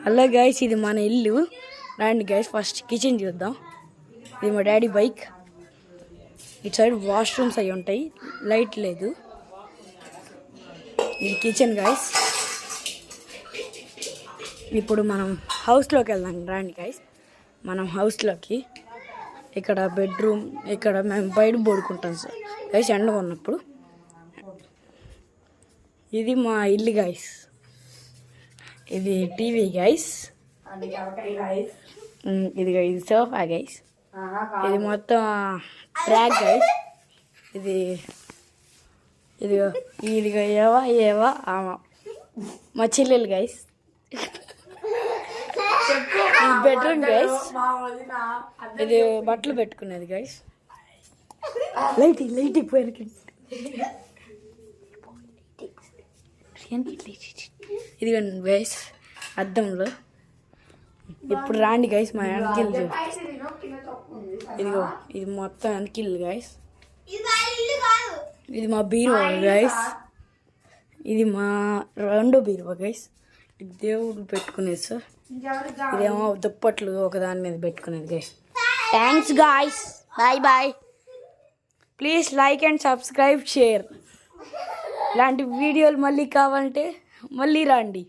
Hello guys, ఇది మన ఇల్లు. రండి గైస్, ఫస్ట్ కిచెన్ చూద్దాం. ఇది మా డాడీ బైక్. ఇటు సైడ్ వాష్రూమ్స్ అవి ఉంటాయి, లైట్ లేదు. ఇది కిచెన్ గైస్. ఇప్పుడు మనం హౌస్లోకి వెళ్దాం. రండి గైస్, మనం హౌస్లోకి. ఇక్కడ బెడ్రూమ్, ఇక్కడ మేము బయట పడుకుంటాం సార్ గైస్, ఎండగా ఉన్నప్పుడు. ఇది మా ఇల్లు గైస్. ఇది టీవీ గైస్. ఇది సోఫా గైస్. ఇది మొత్తం ట్రాక్ గైస్. ఇది ఏవా మా చెల్లెలు గైస్. ఇది బెడ్రూమ్ గైస్. ఇది బట్టలు పెట్టుకునేది గైస్. లైట్ పోయినకి. ఇది గైస్ అద్దంలో. ఇప్పుడు రాండి గైస్, మా వెనకిల్. ఇదిగో ఇది మొత్తం వెనకిల్ గైస్. ఇది మా బీరువా గైస్. ఇది మా రెండో బీరువా గైస్. ఇది దేవుడు పెట్టుకునేది సార్. ఇదేమో దుప్పట్లు ఒకదాని మీద పెట్టుకునేది guys. Thanks guys, bye. Please like and subscribe, share. ఇలాంటి వీడియోలు మళ్ళీ కావాలంటే మళ్ళీ రండి.